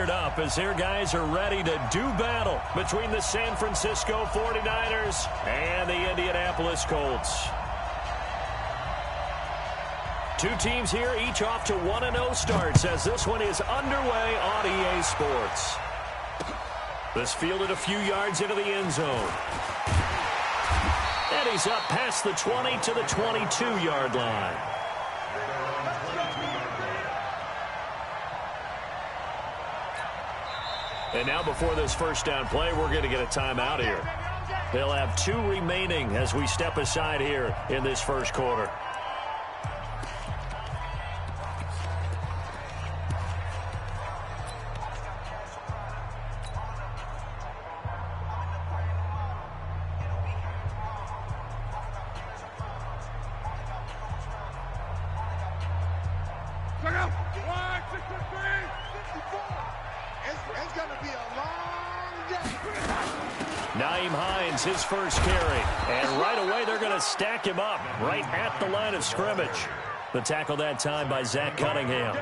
fired up as their guys are ready to do battle between the San Francisco 49ers and the Indianapolis Colts. Two teams here, each off to 1-0 starts as this one is underway on EA Sports. This fielded a few yards into the end zone. And he's up past the 20 to the 22-yard line. And now before this first down play, we're going to get a timeout here. They'll have 2 remaining as we step aside here in this first quarter. His first carry, and right away they're going to stack him up right at the line of scrimmage. The tackle that time by Zach Cunningham.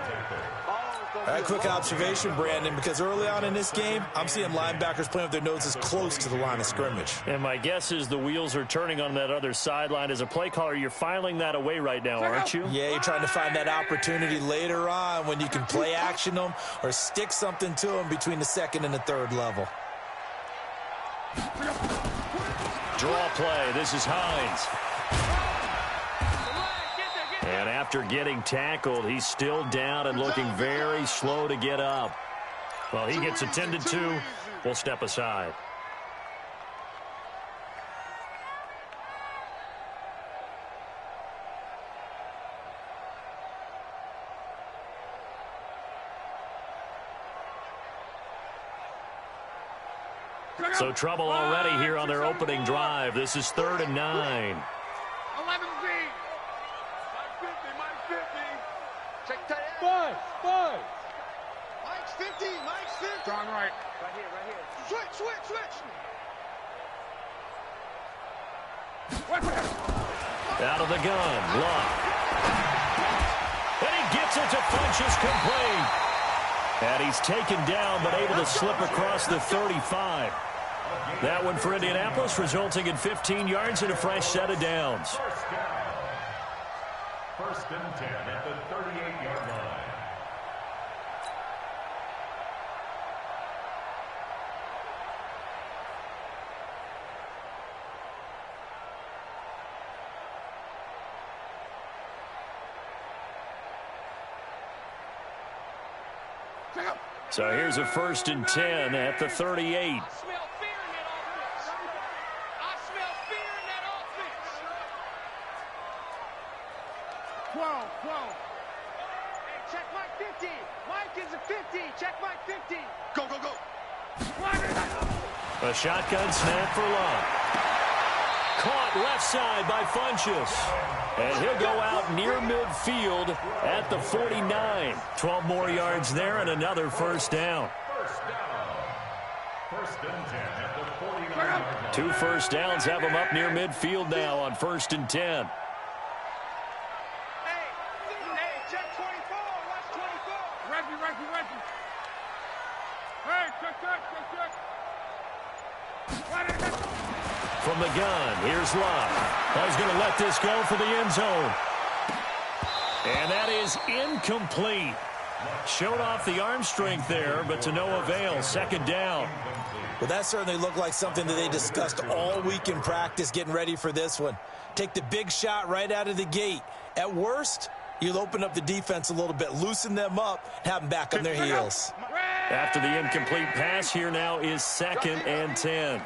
All right, quick observation, Brandon, because early on in this game, I'm seeing linebackers playing with their noses close to the line of scrimmage. And my guess is the wheels are turning on that other sideline. As a play caller, you're filing that away right now, aren't you? Yeah, you're trying to find that opportunity later on when you can play action them or stick something to them between the second and the third level. Draw play. This is Hines. And after getting tackled, he's still down and looking very slow to get up. Well, he gets attended to. We'll step aside. So trouble already here on their opening drive. This is 3rd and 9. 11 feet. Mike's 50. Check tight end. 5. Mike's 50. Mike's 50. Strong right. Right here. Switch. Out of the gun. Lock. And he gets it to Funchess complete. And he's taken down but able to slip across the 35. That one for Indianapolis, resulting in 15 yards and a fresh set of downs. First and 10 at the 38-yard line. So here's a 1st and 10 at the 38. 12. Hey, check Mike 50. Mike is a 50. Check Mike 50. Go. A shotgun snap for Love. Caught left side by Funchess. And he'll go out near midfield at the 49. 12 more yards there and another first down. First and 10 at the 49. 2 first downs have him up near midfield now on 1st and 10. From the gun, here's Love. He's going to let this go for the end zone. And that is incomplete. Showed off the arm strength there, but to no avail. 2nd down. Well, that certainly looked like something that they discussed all week in practice getting ready for this one. Take the big shot right out of the gate. At worst, you'll open up the defense a little bit, loosen them up, and have them back on their heels. After the incomplete pass, here now is 2nd and 10.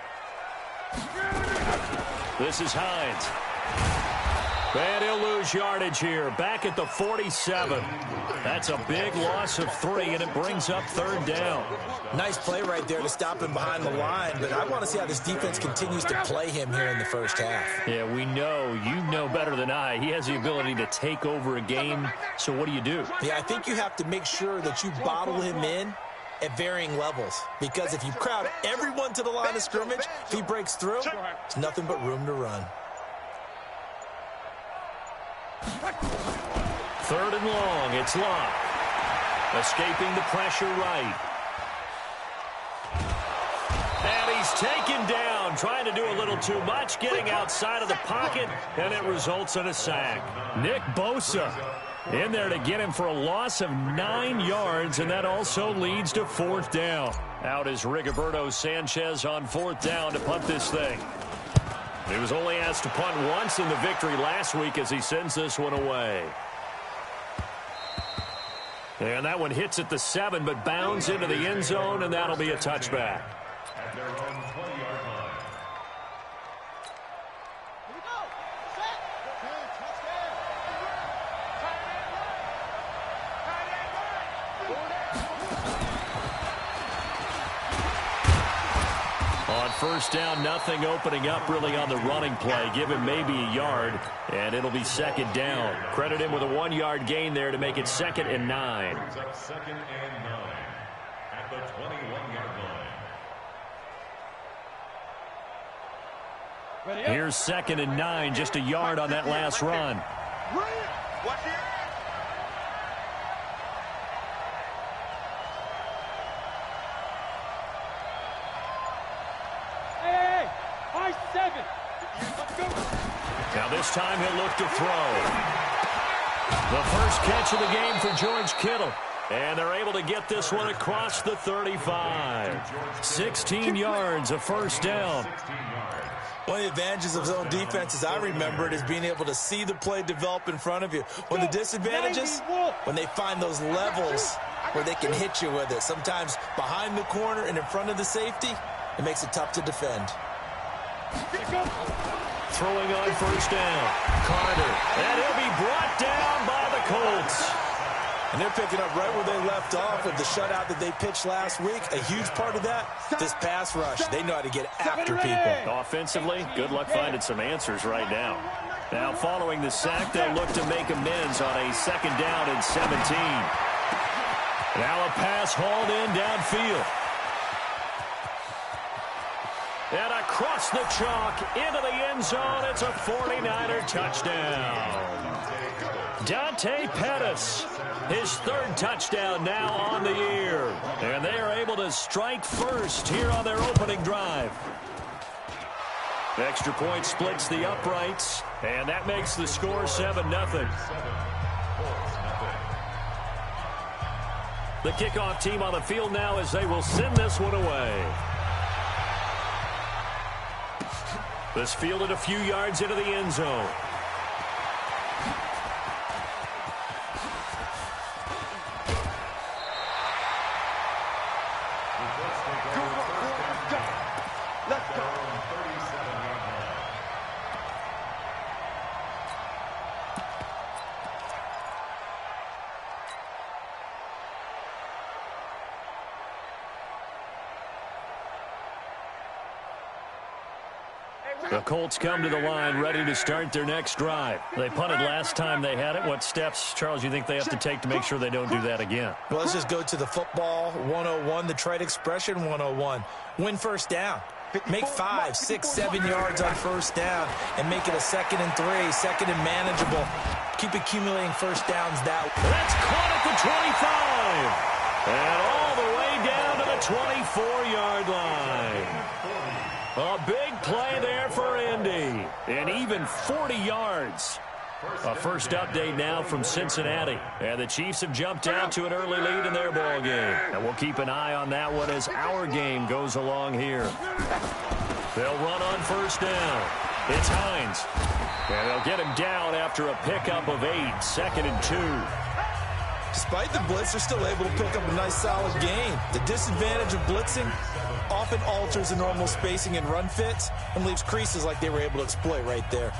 This is Hines. And he'll lose yardage here. Back at the 47. That's a big loss of 3, and it brings up 3rd down. Nice play right there to stop him behind the line, but I want to see how this defense continues to play him here in the first half. Yeah, we know. You know better than I. He has the ability to take over a game, so what do you do? Yeah, I think you have to make sure that you bottle him in at varying levels, because if you crowd everyone to the line of scrimmage, if he breaks through, it's nothing but room to run. 3rd and long, it's Locke. Escaping the pressure right. And he's taken down, trying to do a little too much, getting outside of the pocket, and it results in a sack. Nick Bosa in there to get him for a loss of 9 yards, and that also leads to 4th down. Out is Rigoberto Sanchez on 4th down to punt this thing. He was only asked to punt once in the victory last week as he sends this one away. And that one hits at the 7, but bounds into the end zone, and that'll be a touchback. At their own 20-yard line. On 1st down, nothing opening up really on the running play. Give him maybe a yard, and it'll be 2nd down. Credit him with a 1-yard gain there to make it 2nd and 9. Brings up 2nd and 9 at the 21-yard line. Here's 2nd and 9, just a yard on that last run. Watch it. Now this time he'll look to throw. The first catch of the game for George Kittle. And they're able to get this one across the 35. 16 yards, a 1st down. One of the advantages of zone defense, as I remember it, is being able to see the play develop in front of you. One of the disadvantages, when they find those levels where they can hit you with it. Sometimes behind the corner and in front of the safety, it makes it tough to defend. Throwing on 1st down. Carter. And he'll be brought down by the Colts. And they're picking up right where they left off with the shutout that they pitched last week. A huge part of that, this pass rush. They know how to get after people. Offensively, good luck finding some answers right now. Now following the sack, they'll look to make amends on a 2nd down and 17. Now a pass hauled in downfield. And across the chalk into the end zone, it's a 49er touchdown. Dante Pettis, his 3rd touchdown now on the year. And they are able to strike first here on their opening drive. Extra point splits the uprights, and that makes the score 7-0. The kickoff team on the field now as they will send this one away. This fielded a few yards into the end zone. Let's go. The Colts come to the line ready to start their next drive. They punted last time they had it. What steps, Charles, you think they have to take to make sure they don't do that again? Well, let's just go to the football 101, the trite expression 101. Win 1st down. Make 5, 6, 7 yards on 1st down and make it a 2nd and 3, 2nd and manageable. Keep accumulating 1st downs that way. That's caught at the 25. And all the way down to the 24-yard line. A big play there for Indy. And even 40 yards. A first update now from Cincinnati. And the Chiefs have jumped out to an early lead in their ball game. And we'll keep an eye on that one as our game goes along here. They'll run on 1st down. It's Hines. And they'll get him down after a pickup of 8. 2nd and 2. Despite the blitz, they're still able to pick up a nice, solid gain. The disadvantage of blitzing often alters the normal spacing and run fits and leaves creases like they were able to exploit right there.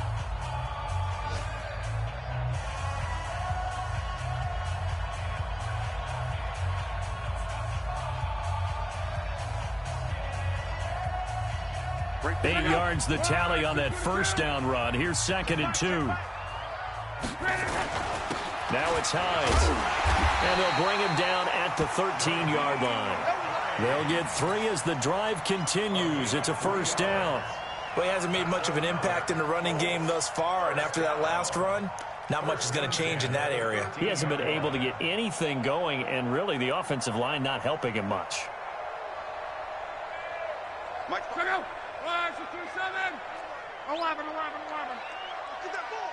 Eight yards the tally on that 1st down run. Here's 2nd and 2. Now it's Hines. And they'll bring him down at the 13-yard line. They'll get 3 as the drive continues. It's a 1st down. Well, he hasn't made much of an impact in the running game thus far, and after that last run, not much is going to change in that area. He hasn't been able to get anything going, and really the offensive line not helping him much. Mike, check out. 5, 6, 7. 11. Get that ball.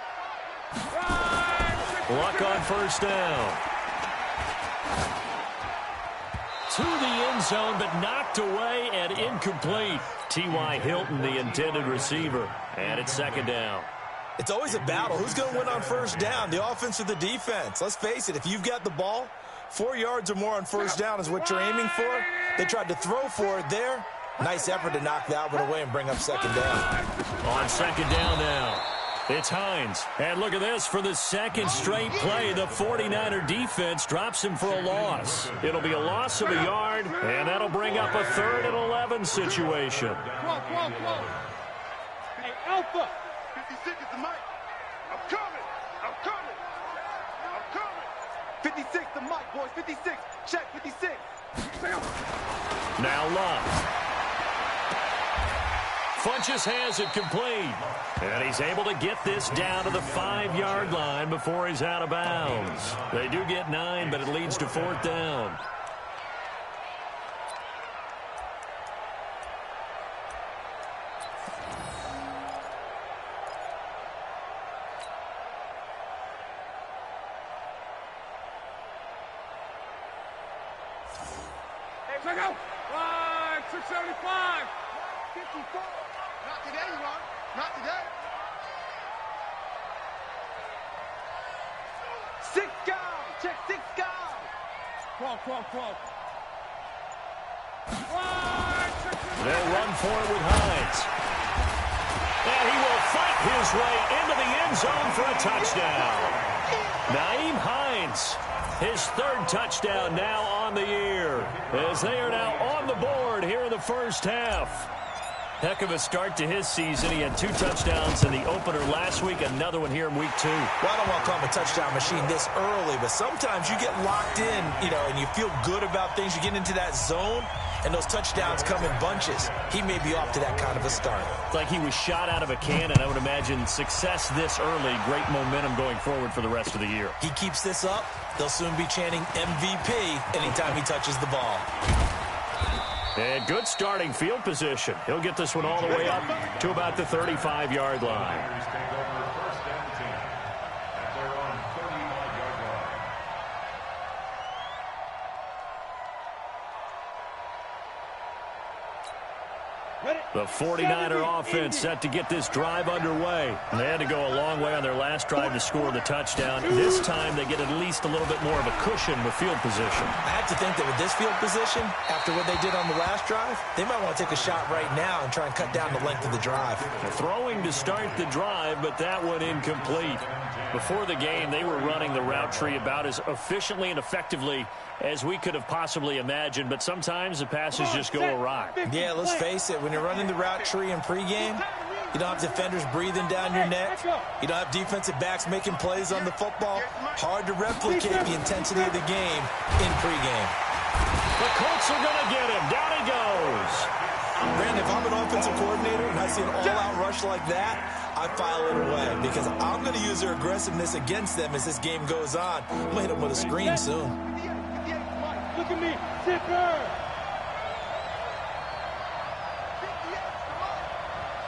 5, 6, Luck on first down. To the end zone, but knocked away and incomplete. T.Y. Hilton, the intended receiver. And it's second down. It's always a battle. Who's going to win on first down, the offense or the defense? Let's face it, if you've got the ball, 4 yards or more on first down is what you're aiming for. They tried to throw for it there. Nice effort to knock that one away and bring up second down. On second down now, it's Hines. And look at this. For the second straight play, the 49er defense drops him for a loss. It'll be a loss of a yard, and that'll bring up a 3rd and 11 situation. Whoa. Hey, Alpha. 56 is the mic. I'm coming. 56 the mic, boys. 56. Check 56. Now Love. Funches has it complete. And he's able to get this down to the 5-yard line before he's out of bounds. They do get 9, but it leads to 4th down. Hey, check out. 5, 675. 54. Not today, Ron. Not today. 6 guys. Check 6 guys. 12. They'll run for it with Hines. And he will fight his way into the end zone for a touchdown. Naeem Hines, his 3rd touchdown now on the year, as they are now on the board here in the first half. Heck of a start to his season. He had 2 touchdowns in the opener last week, another one here in week 2. Well, I don't want to call him a touchdown machine this early, but sometimes you get locked in, and you feel good about things. You get into that zone, and those touchdowns come in bunches. He may be off to that kind of a start. It's like he was shot out of a cannon. I would imagine success this early, great momentum going forward for the rest of the year. He keeps this up, they'll soon be chanting MVP anytime he touches the ball. And good starting field position. He'll get this one all the way up to about the 35-yard line. Take over first and 10 at their own 35-yard line. The 49er offense set to get this drive underway. They had to go a long way on their last drive to score the touchdown. This time they get at least a little bit more of a cushion with field position. I have to think that with this field position, after what they did on the last drive, they might want to take a shot right now and try and cut down the length of the drive. They're throwing to start the drive, but that one incomplete. Before the game, they were running the route tree about as efficiently and effectively as we could have possibly imagined, but sometimes the passes just go awry. Yeah, let's face it, when you're running the route tree in pregame, you don't have defenders breathing down your neck. You don't have defensive backs making plays on the football. Hard to replicate the intensity of the game in pregame. The Colts are going to get him. Down he goes. Brandon, if I'm an offensive coordinator and I see an all-out rush like that, I file it away because I'm going to use their aggressiveness against them as this game goes on. I'm going to hit them with a screen soon. Look at me. Zipper.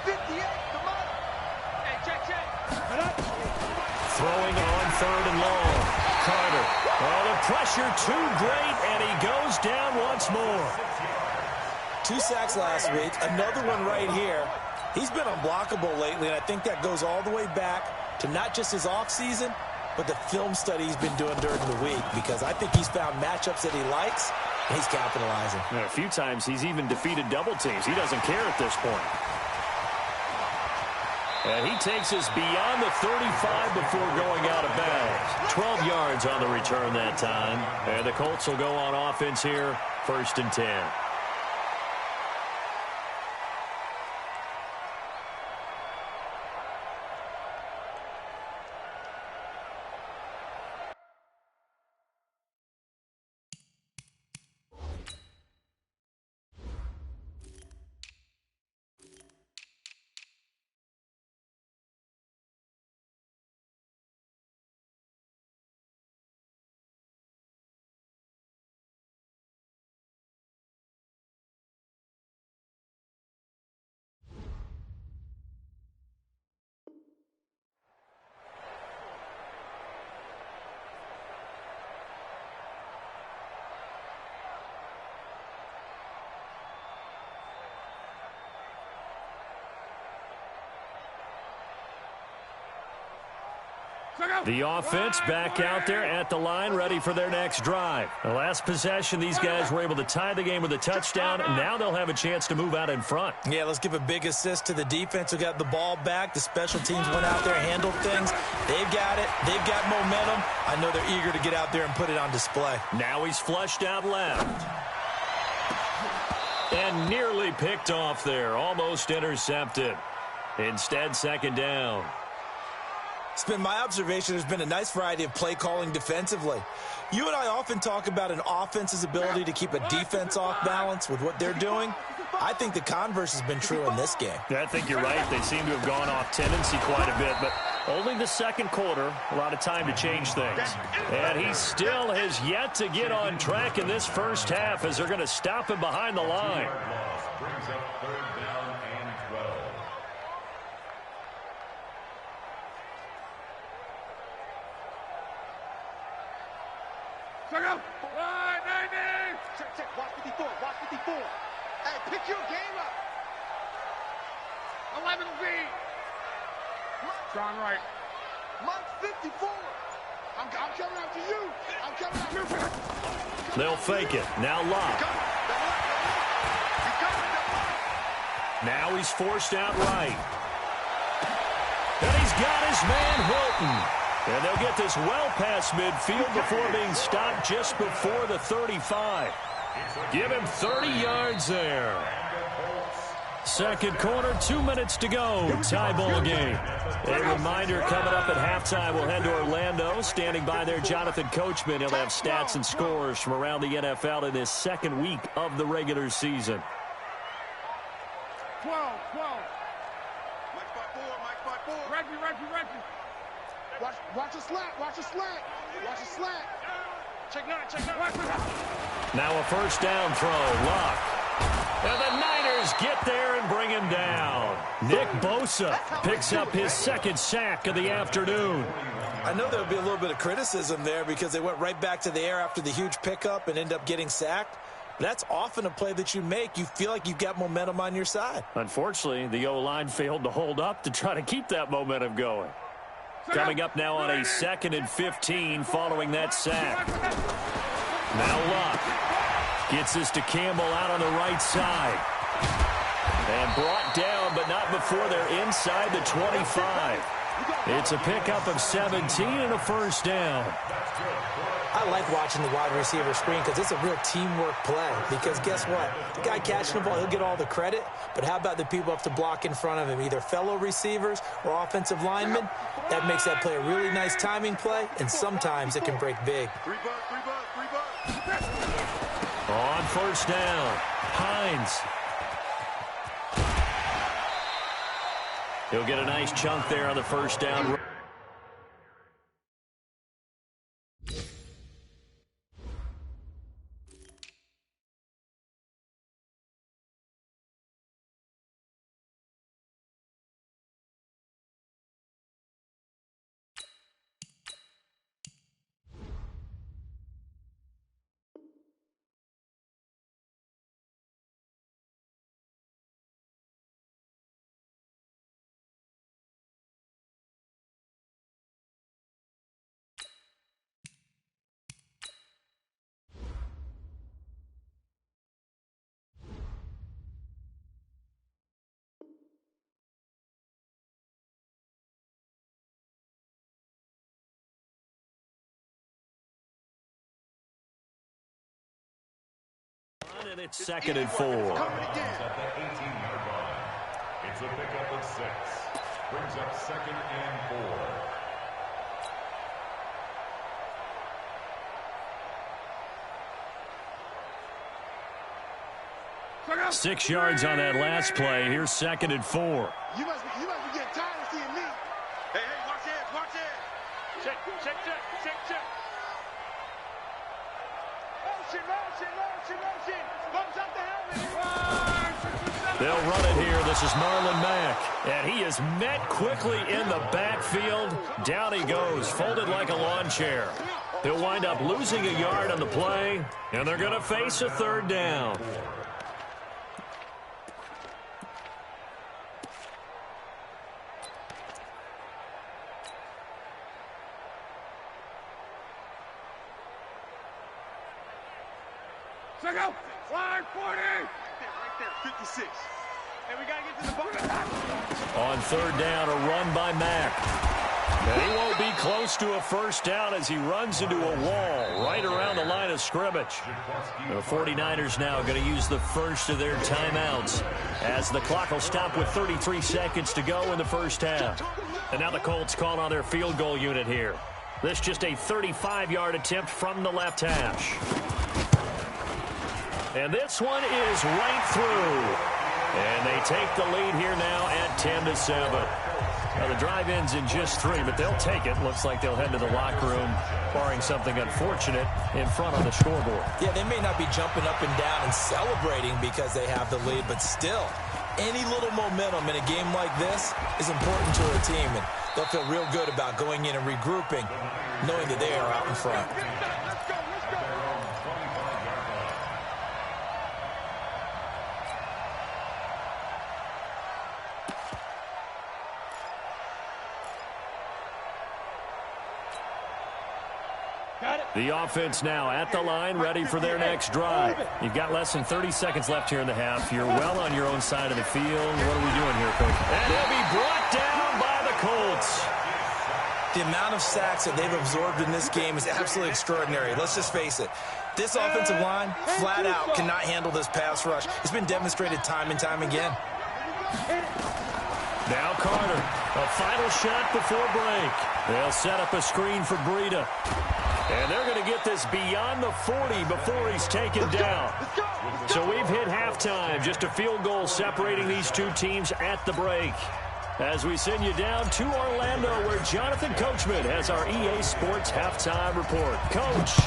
58 the mic. Hey, check. Throwing on 3rd and long. Carter. Oh, the pressure too great, and he goes down once more. 2 sacks last week, another one right here. He's been unblockable lately, and I think that goes all the way back to not just his offseason, but the film study he's been doing during the week, because I think he's found matchups that he likes, and he's capitalizing. And a few times he's even defeated double teams. He doesn't care at this point. And he takes us beyond the 35 before going out of bounds. 12 yards on the return that time. And the Colts will go on offense here, 1st and 10. The offense back out there at the line, ready for their next drive. The last possession, these guys were able to tie the game with a touchdown, and now they'll have a chance to move out in front. Yeah, let's give a big assist to the defense who got the ball back. The special teams went out there and handled things. They've got it. They've got momentum. I know they're eager to get out there and put it on display. Now he's flushed out left. And nearly picked off there. Almost intercepted. Instead, second down. It's been my observation there's been a nice variety of play calling defensively. You and I often talk about an offense's ability to keep a defense off balance with what they're doing. I think the converse has been true in this game. Yeah, I think you're right. They seem to have gone off tendency quite a bit, but only the second quarter, a lot of time to change things. And he still has yet to get on track in this first half as they're going to stop him behind the line. Brings up third down and 12. Check out. 90. Check. Watch 54. Watch 54. Hey, pick your game up. 11 Z. Strong right. Mark 54. I'm coming out to you. I'm coming out to you. They'll fake it. Now lock. Now he's forced out right. And he's got his man Hilton. And they'll get this well past midfield before being stopped just before the 35. Give him 30 yards there. Second quarter, 2 minutes to go. Tie ball game. A reminder coming up at halftime, we'll head to Orlando. Standing by there, Jonathan Coachman. He'll have stats and scores from around the NFL in his second week of the regular season. 12. Mike by four. Reggie. Watch a slant. Watch a slant. Check nine. Now a first down throw. Lock. And the Niners get there and bring him down. Nick Bosa picks up his second sack of the afternoon. I know there'll be a little bit of criticism there because they went right back to the air after the huge pickup and end up getting sacked. That's often a play that you make. You feel like you've got momentum on your side. Unfortunately, the O-line failed to hold up to try to keep that momentum going. Coming up now on a 2nd and 15 following that sack. Now Luck gets this to Campbell out on the right side. And brought down, but not before they're inside the 25. It's a pickup of 17 and a first down. I like watching the wide receiver screen because it's a real teamwork play. Because guess what? The guy catching the ball, he'll get all the credit. But how about the people up to block in front of him, either fellow receivers or offensive linemen? That makes that play a really nice timing play, and sometimes it can break big. Three bucks. On first down, Hines. He'll get a nice chunk there on the first down. And it's 2nd and 4. At the 18-yard line. It's a pickup of 6. Brings up 2nd and 4. 6 yards on that last play. Here's 2nd and 4. You must be getting tired of seeing me. Hey, watch it. Check. Motion. Bumps up the helmet. They'll run it here. This is Marlon Mack. And he is met quickly in the backfield. Down he goes, folded like a lawn chair. He'll wind up losing a yard on the play, and they're going to face a third down. Line 40. Right there, 56. And we got to get to the bucket. On third down, a run by Mack. And he won't be close to a first down as he runs into a wall right around the line of scrimmage. The 49ers now going to use the first of their timeouts as the clock will stop with 33 seconds to go in the first half. And now the Colts call on their field goal unit here. This just a 35-yard attempt from the left hash. And this one is right through. And they take the lead here now at 10-7. Now the drive ends in just 3, but they'll take it. Looks like they'll head to the locker room, barring something unfortunate in front on the scoreboard. Yeah, they may not be jumping up and down and celebrating because they have the lead, but still, any little momentum in a game like this is important to a team, and they'll feel real good about going in and regrouping, knowing that they are out in front. The offense now at the line, ready for their next drive. You've got less than 30 seconds left here in the half. You're well on your own side of the field. What are we doing here, Coach? And they'll be brought down by the Colts. The amount of sacks that they've absorbed in this game is absolutely extraordinary. Let's just face it. This offensive line, flat out, cannot handle this pass rush. It's been demonstrated time and time again. Now Carter, a final shot before break. They'll set up a screen for Breida. And they're going to get this beyond the 40 before he's taken down. So we've hit halftime. Just a field goal separating these two teams at the break. As we send you down to Orlando, where Jonathan Coachman has our EA Sports halftime report. Coach.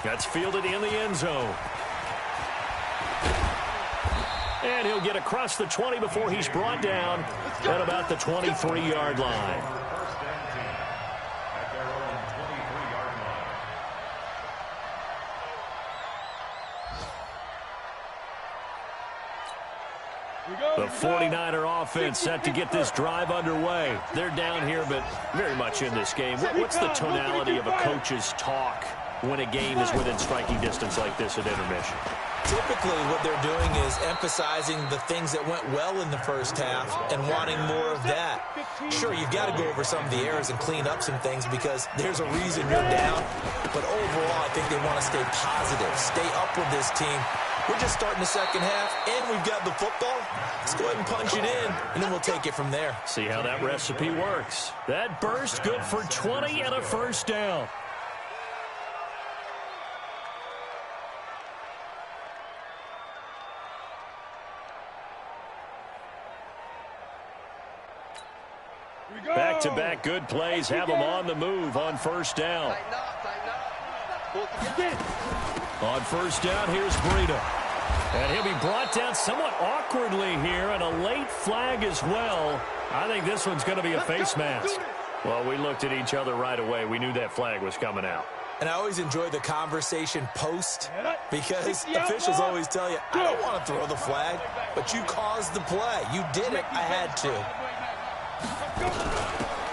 That's fielded in the end zone. And he'll get across the 20 before he's brought down at about the 23-yard line. The 49er offense set to get this drive underway. They're down here, but very much in this game. What's the tonality of a coach's talk when a game is within striking distance like this at intermission? Typically, what they're doing is emphasizing the things that went well in the first half and wanting more of that. Sure, you've got to go over some of the errors and clean up some things because there's a reason you're down. But overall, I think they want to stay positive, stay up with this team. We're just starting the second half, and we've got the football. Let's go ahead and punch it in, and then we'll take it from there. See how that recipe works. That burst good for 20 and a first down. Back-to-back good plays have them on the move on first down. On first down, here's Breida. And he'll be brought down somewhat awkwardly here, and a late flag as well. I think this one's going to be a face mask. Well, we looked at each other right away. We knew that flag was coming out. And I always enjoy the conversation post because officials always tell you, I don't want to throw the flag, but you caused the play. You did it. I had to.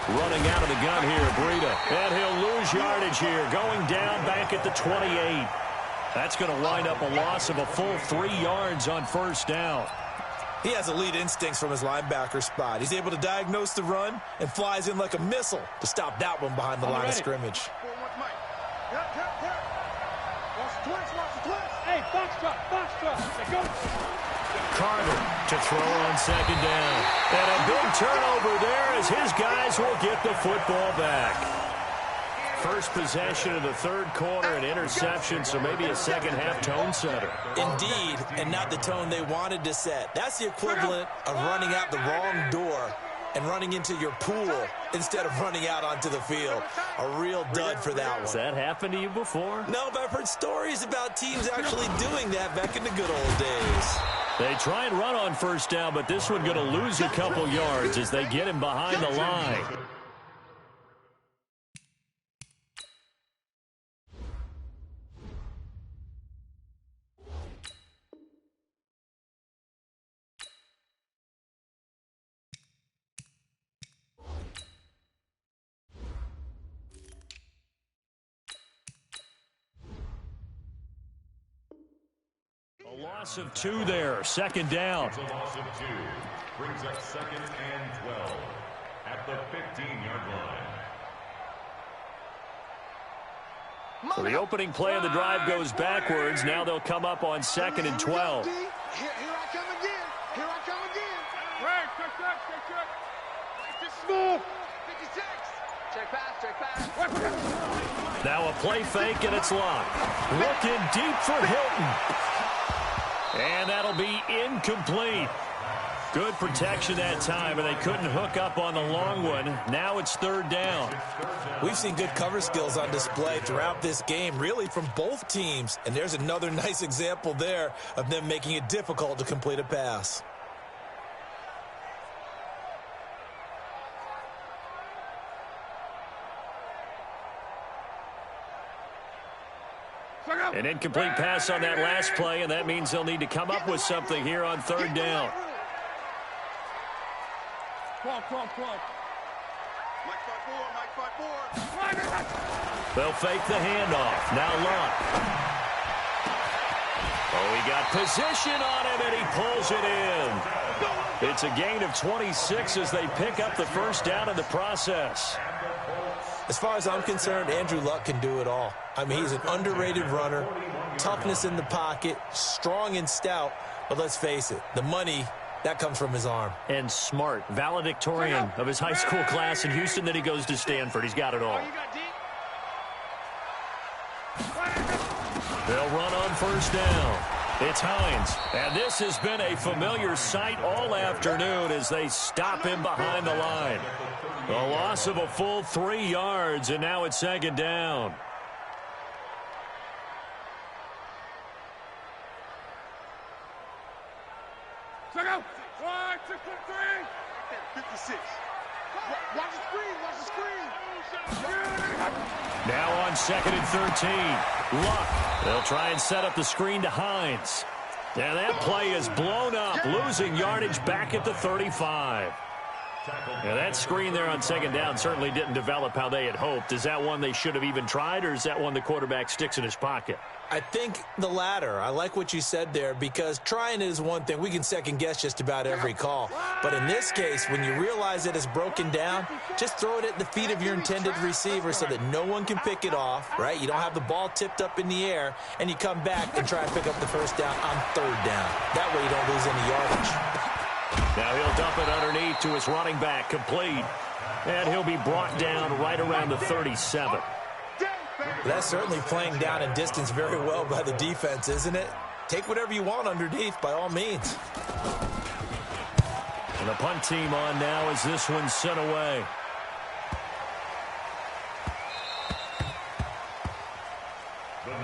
Running out of the gun here, Breida. And he'll lose yardage here, going down back at the 28. That's going to wind up a loss of a full 3 yards on first down. He has elite instincts from his linebacker spot. He's able to diagnose the run and flies in like a missile to stop that one behind the line of scrimmage. Hey, box truck. Hey, go. Carter to throw on second down. And a big turnover there as his guys will get the football back. First possession of the third quarter, an interception, so maybe a second-half tone setter. Indeed, and not the tone they wanted to set. That's the equivalent of running out the wrong door and running into your pool instead of running out onto the field. A real dud for that one. Has that happened to you before? No, but I've heard stories about teams actually doing that back in the good old days. They try and run on first down, but this one going to lose a couple yards as they get him behind the line. Loss of 2 there. Second down. It's a loss of 2. Brings up second and 12 at the 15-yard line. So the opening play of the drive goes backwards. Now they'll come up on second and 12. Here I come again. Here I come again. Right, check. Smooth. 56. Check pass. Now a play fake, and it's locked. Looking deep for Hilton. And that'll be incomplete. Good protection that time, and they couldn't hook up on the long one. Now it's third down. We've seen good cover skills on display throughout this game, really from both teams. And there's another nice example there of them making it difficult to complete a pass. An incomplete pass on that last play, and that means they'll need to come up with something here on third down. Mike 5-4. They'll fake the handoff. Now Luck. Oh, he got position on him, and he pulls it in. It's a gain of 26 as they pick up the first down in the process. As far as I'm concerned, Andrew Luck can do it all. I mean, he's an underrated runner, toughness in the pocket, strong and stout. But let's face it, the money, that comes from his arm. And smart, valedictorian of his high school class in Houston. Then he goes to Stanford. He's got it all. They'll run on first down. It's Hines. And this has been a familiar sight all afternoon as they stop him behind the line. A loss of a full 3 yards, and now it's second down. Check out. 6-3. 56. Watch the screen. Now on second and 13. Luck. They'll try and set up the screen to Hines. And that play is blown up, losing yardage back at the 35. Now that screen there on second down certainly didn't develop how they had hoped. Is that one they should have even tried, or is that one the quarterback sticks in his pocket? I think the latter. I like what you said there, because trying is one thing. We can second guess just about every call. But in this case, when you realize that it's broken down, just throw it at the feet of your intended receiver so that no one can pick it off, right? You don't have the ball tipped up in the air, and you come back and try and pick up the first down on third down. That way you don't lose any yardage. Now he'll dump it underneath to his running back, complete. And he'll be brought down right around the 37. That's certainly playing down in distance very well by the defense, isn't it? Take whatever you want underneath, by all means. And the punt team on now as this one's sent away.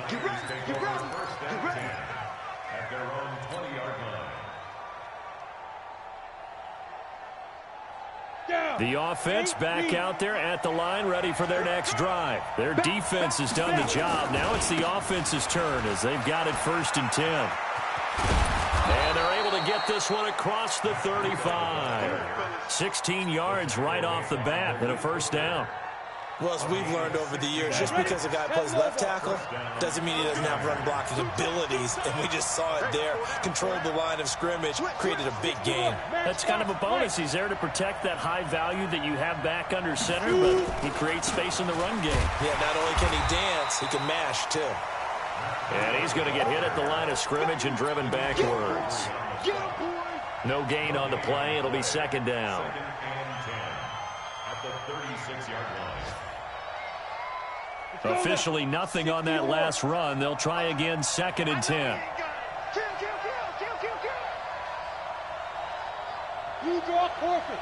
Get ready. First and 10 at their own 20-yard line. The offense back out there at the line, ready for their next drive. Their defense has done the job. Now it's the offense's turn as they've got it first and 10. And they're able to get this one across the 35. 16 yards right off the bat and a first down. Well, as we've learned over the years, just because a guy plays left tackle doesn't mean he doesn't have run blocking abilities. And we just saw it there. Controlled the line of scrimmage, created a big gain. That's kind of a bonus. He's there to protect that high value that you have back under center, but he creates space in the run game. Yeah, not only can he dance, he can mash, too. And he's going to get hit at the line of scrimmage and driven backwards. No gain on the play. It'll be second down. Second and 10 at the 36-yard line. Officially nothing on that last run. They'll try again second and 10. Kill. You draw forfeit.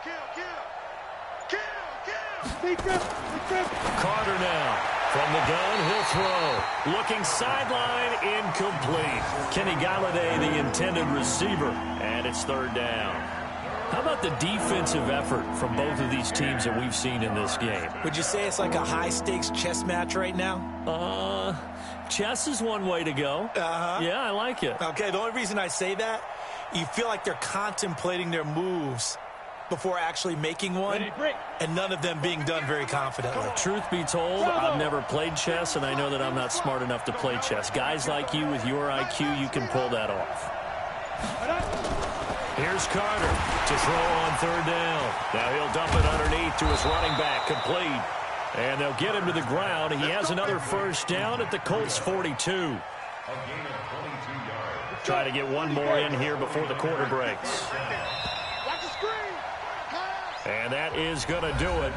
Kill. Carter now. From the gun, he'll throw. Looking sideline, incomplete. Kenny Galladay, the intended receiver. And it's third down. How about the defensive effort from both of these teams that we've seen in this game? Would you say it's like a high-stakes chess match right now? Chess is one way to go. Yeah, I like it. Okay, the only reason I say that, you feel like they're contemplating their moves before actually making one, and none of them being done very confidently. Truth be told, I've never played chess, and I know that I'm not smart enough to play chess. Guys like you with your IQ, you can pull that off. Here's Carter to throw on third down. Now he'll dump it underneath to his running back, complete. And they'll get him to the ground. He has another first down at the Colts 42. Try to get one more in here before the quarter breaks. And that is going to do it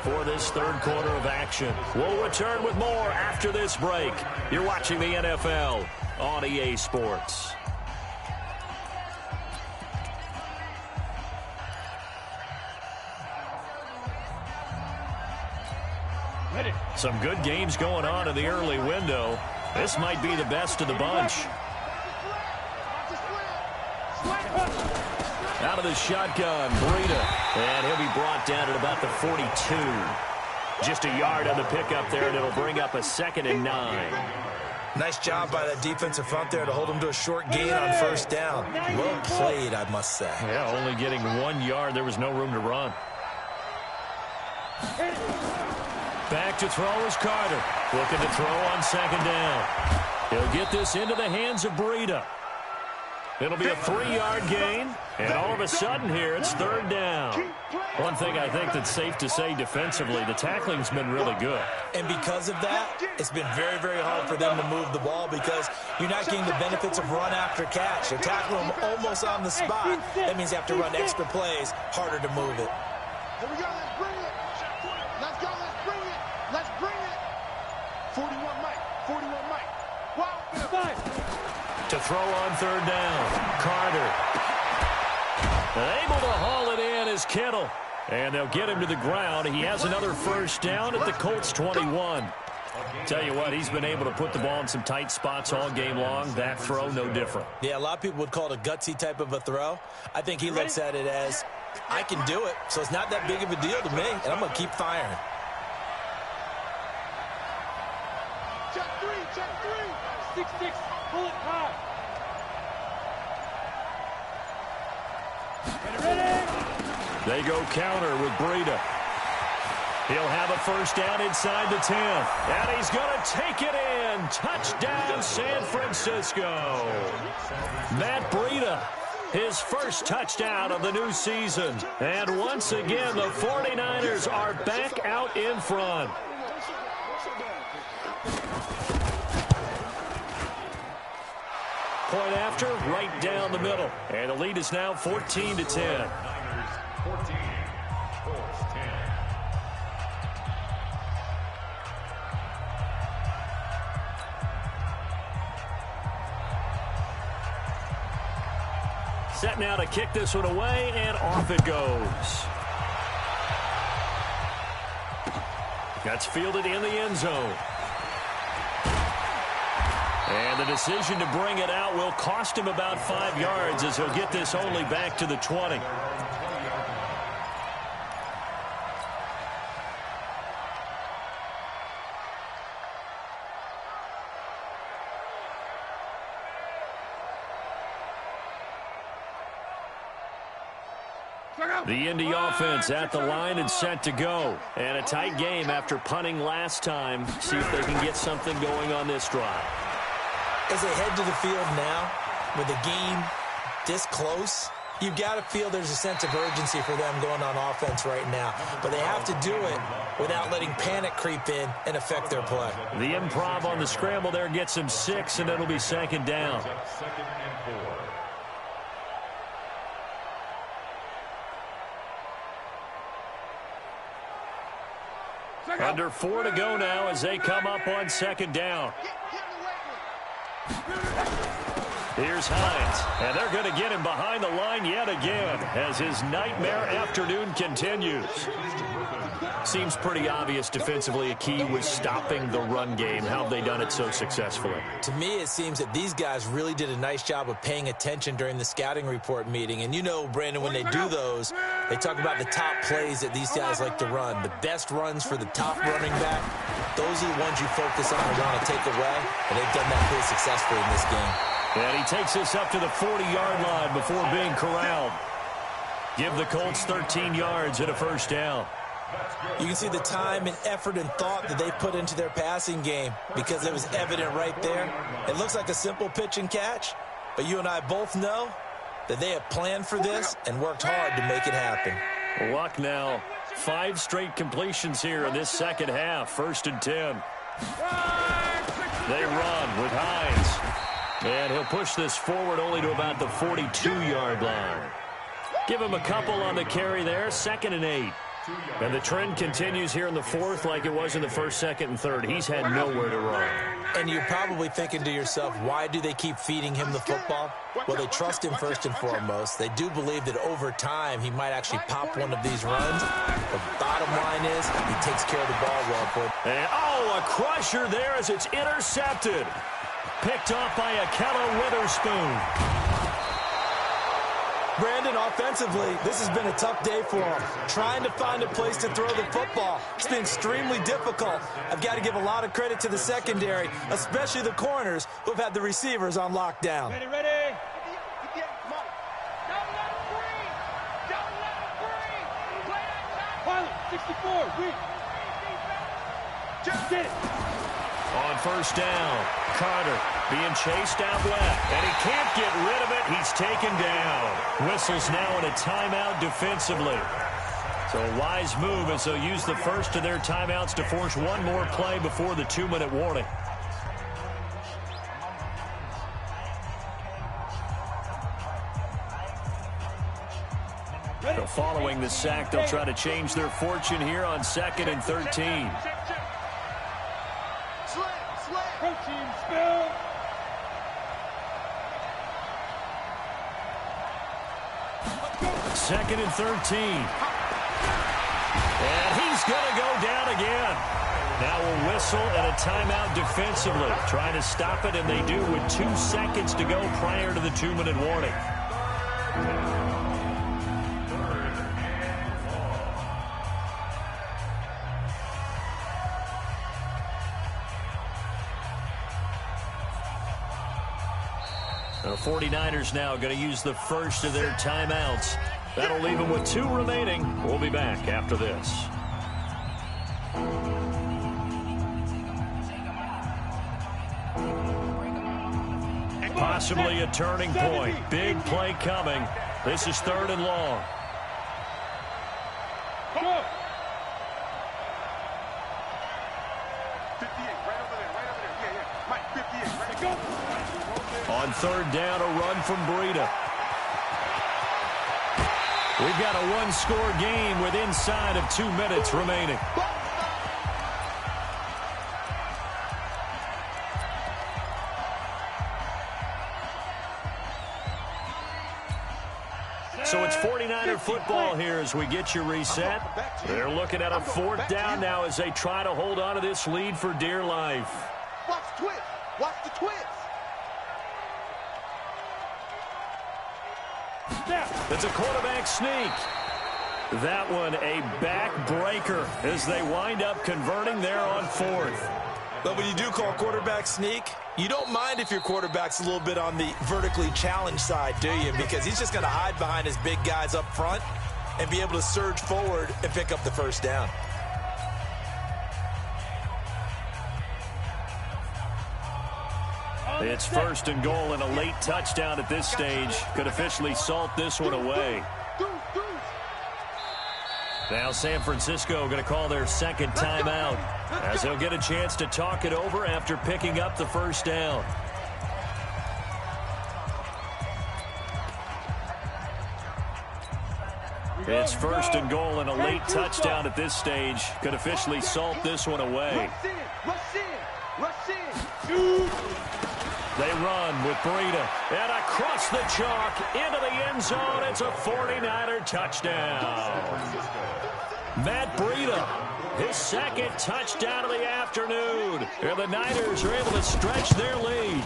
for this third quarter of action. We'll return with more after this break. You're watching the NFL on EA Sports. Some good games going on in the early window. This might be the best of the bunch. Out of the shotgun, Breida. And he'll be brought down at about the 42. Just a yard on the pickup there, and it'll bring up a 2nd and 9. Nice job by that defensive front there to hold him to a short gain on first down. Well played, I must say. Yeah, only getting 1 yard. There was no room to run. Back to throw is Carter. Looking to throw on 2nd down. He'll get this into the hands of Breida. It'll be a 3-yard gain, and all of a sudden here it's 3rd down. One thing I think that's safe to say defensively, the tackling's been really good. And because of that, it's been very, very hard for them to move the ball because you're not getting the benefits of run after catch. They're tackling them almost on the spot. That means you have to run extra plays, harder to move it. Here we go, let's bring it. Let's go, let's bring it. Let's bring it. 41 Mike, 41 Mike. Wow, to throw on 3rd down. Carter. Able to haul it in is Kittle. And they'll get him to the ground. He has another first down at the Colts 21. Tell you what, he's been able to put the ball in some tight spots all game long. That throw, no different. Yeah, a lot of people would call it a gutsy type of a throw. I think he looks at it as, I can do it, so it's not that big of a deal to me, and I'm going to keep firing. check 3. 6-6, pull it high. They go counter with Breida. He'll have a first down inside the 10. And he's going to take it in. Touchdown, San Francisco. Matt Breida, his first touchdown of the new season. And once again, the 49ers are back out in front. Point after, right down the middle. And the lead is now 14-10. 14, Colts 10. Set now to kick this one away, and off it goes. That's fielded in the end zone. And the decision to bring it out will cost him about 5 yards as he'll get this only back to the 20. The Indy offense at the line and set to go. And a tight game after punting last time. See if they can get something going on this drive. As they head to the field now, with the game this close, you've got to feel there's a sense of urgency for them going on offense right now. But they have to do it without letting panic creep in and affect their play. The improv on the scramble there gets him 6, and it'll be 2nd down. 2nd and 4. Under 4 to go now as they come up on 2nd down. Here's Hines, and they're going to get him behind the line yet again as his nightmare afternoon continues. Seems pretty obvious defensively a key was stopping the run game. How have they done it so successfully? To me, it seems that these guys really did a nice job of paying attention during the scouting report meeting. And you know, Brandon, when they do those, they talk about the top plays that these guys like to run. The best runs for the top running back, those are the ones you focus on and want to take away. And they've done that pretty successfully in this game. And he takes this up to the 40-yard line before being corralled. give the Colts 13 yards and a first down. You can see the time and effort and thought that they put into their passing game because it was evident right there. It looks like a simple pitch and catch, but you and I both know that they have planned for this and worked hard to make it happen. Luck now. 5 straight completions here in this second half. 1st and 10. They run with Hines. And he'll push this forward only to about the 42-yard line. Give him a couple on the carry there. 2nd and 8. And the trend continues here in the 4th like it was in the 1st, 2nd, and 3rd. He's had nowhere to run. And you're probably thinking to yourself, why do they keep feeding him the football? Well, they trust him first and foremost. They do believe that over time he might actually pop one of these runs. The bottom line is he takes care of the ball well for him. And, a crusher there as it's intercepted. Picked off by Akello Witherspoon. Brandon, offensively, this has been a tough day for him. Trying to find a place to throw the football. It's been extremely difficult. I've got to give a lot of credit to the secondary, especially the corners who've had the receivers on lockdown. Ready. Come on. Don't let him breathe. Don't let him breathe. Play that Pilot, 64. Just get it. On 1st down, Carter being chased out left, and he can't get rid of it. He's taken down. Whistles now in a timeout defensively. So a wise move as they'll use the first of their timeouts to force one more play before the 2-minute warning. So following the sack, they'll try to change their fortune here on 2nd and 13. Protein spill. Second and 13. And he's going to go down again. Now a whistle and a timeout defensively. Trying to stop it, and they do with 2 seconds to go prior to the 2-minute warning. The 49ers now going to use the first of their timeouts. That'll leave them with 2 remaining. We'll be back after this. Possibly a turning point. Big play coming. This is 3rd and long. Go. On 3rd down, a run from Breida. We've got a 1-score game with inside of 2 minutes remaining. So it's 49er football here as we get you reset. They're looking at a 4th down now as they try to hold on to this lead for dear life. Watch the twist. Watch the twist. It's a quarterback sneak. That one a backbreaker as they wind up converting there on 4th. But when you do call quarterback sneak, you don't mind if your quarterback's a little bit on the vertically challenged side, do you? Because he's just going to hide behind his big guys up front and be able to surge forward and pick up the 1st down. It's 1st and goal and a late touchdown at this stage. Could officially salt this one away. Now San Francisco going to call their 2nd timeout as they'll get a chance to talk it over after picking up the 1st down. It's 1st and goal and a late touchdown at this stage. Could officially salt this one away. Rush in. They run with Breida. And across the chalk into the end zone. It's a 49er touchdown. Matt Breida, his 2nd touchdown of the afternoon. And the Niners are able to stretch their lead.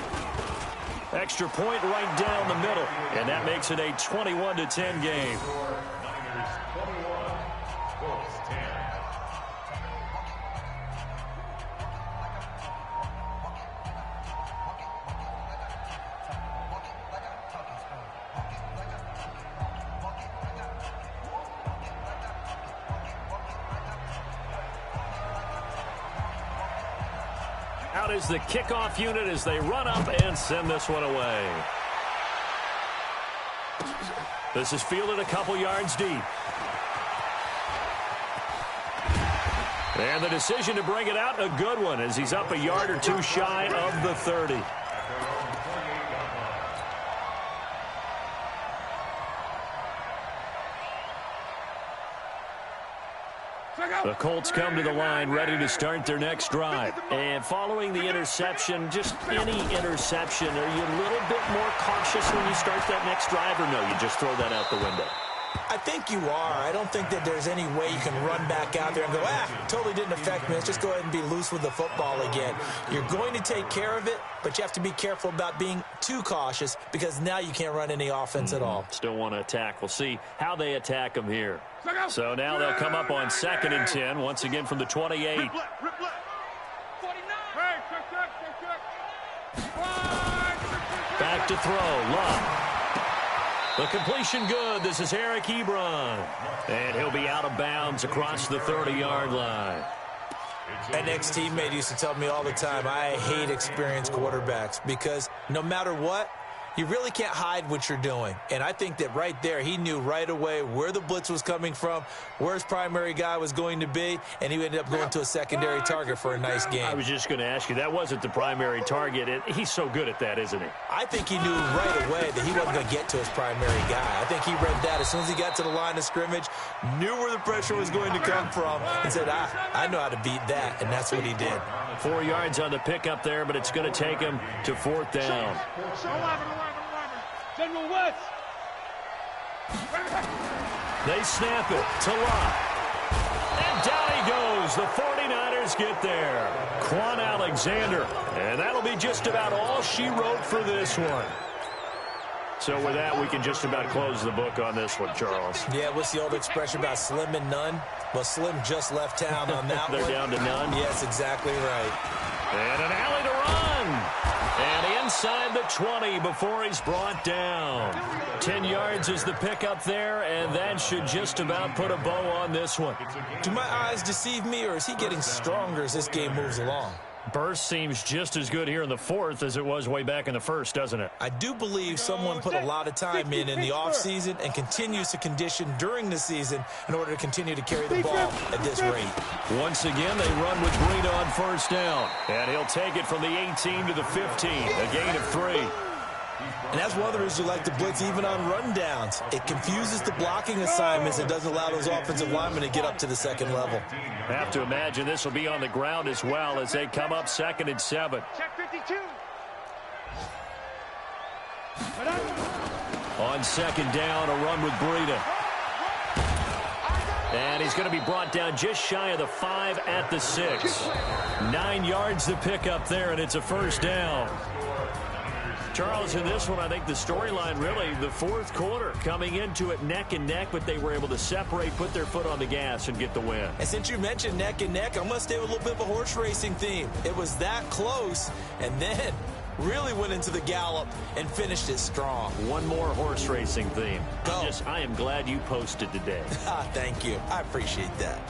Extra point right down the middle. And that makes it a 21-10 game. Niners 21, Colts 10. out is the kickoff unit as they run up and send this one away. This is fielded a couple yards deep. And the decision to bring it out, a good one, as he's up a yard or two shy of the 30. The Colts come to the line ready to start their next drive. And following the interception, just any interception, are you a little bit more cautious when you start that next drive, or no, you just throw that out the window? I think you are. I don't think that there's any way you can run back out there and go, totally didn't affect me. Let's just go ahead and be loose with the football again. You're going to take care of it, but you have to be careful about being too cautious because now you can't run any offense at all. Still want to attack. We'll see how they attack them here. So now they'll come up on 2nd and 10, once again from the 28. Back to throw. Love. The completion good. This is Eric Ebron. And he'll be out of bounds across the 30-yard line. An ex-teammate used to tell me all the time, I hate experienced quarterbacks because no matter what, you really can't hide what you're doing. And I think that right there, he knew right away where the blitz was coming from, where his primary guy was going to be, and he ended up going to a secondary target for a nice game. I was just going to ask you, that wasn't the primary target. He's so good at that, isn't he? I think he knew right away that he wasn't going to get to his primary guy. I think he read that as soon as he got to the line of scrimmage, knew where the pressure was going to come from, and said, I know how to beat that, and that's what he did. 4 yards on the pickup there, but it's going to take him to 4th down. General West. They snap it to Locke. And down he goes. The 49ers get there. Quan Alexander. And that'll be just about all she wrote for this one. So with that, we can just about close the book on this one, Charles. Yeah, what's the old expression about slim and none? Well, Slim just left town on that They're one. down to none? Yes, exactly right. And an alley to run. And inside the 20 before he's brought down. 10 yards is the pickup there, and that should just about put a bow on this one. Do my eyes deceive me, or is he getting stronger as this game moves along? Burst seems just as good here in the 4th as it was way back in the 1st, doesn't it? I do believe someone put a lot of time in the offseason and continues to condition during the season in order to continue to carry the ball at this rate. Once again, they run with Breida on 1st down. And he'll take it from the 18 to the 15, a gain of 3. And that's one of the reasons you like to blitz even on rundowns. It confuses the blocking assignments. It doesn't allow those offensive linemen to get up to the second level. Have to imagine this will be on the ground as well as they come up 2nd and 7. Check 52. On 2nd down, a run with Breida. And he's going to be brought down just shy of the 5 at the 6. 9 yards to pick up there, and it's a 1st down. Charles, in this one, I think the storyline really, the 4th quarter, coming into it neck and neck, but they were able to separate, put their foot on the gas, and get the win. And since you mentioned neck and neck, I'm going to stay with a little bit of a horse racing theme. It was that close, and then really went into the gallop and finished it strong. One more horse racing theme. Go. I am glad you posted today. Thank you. I appreciate that.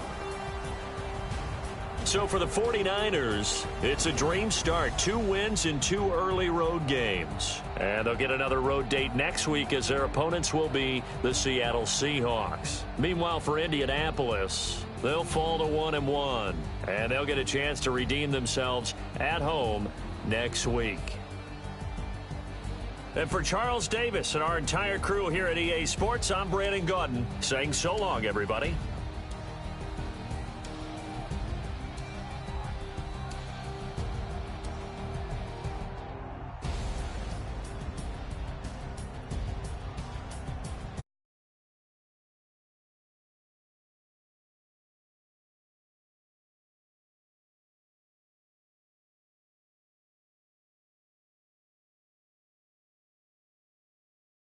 So for the 49ers, it's a dream start. 2 wins in 2 early road games. And they'll get another road date next week as their opponents will be the Seattle Seahawks. Meanwhile, for Indianapolis, they'll fall to 1-1. And they'll get a chance to redeem themselves at home next week. And for Charles Davis and our entire crew here at EA Sports, I'm Brandon Gaudin saying so long, everybody.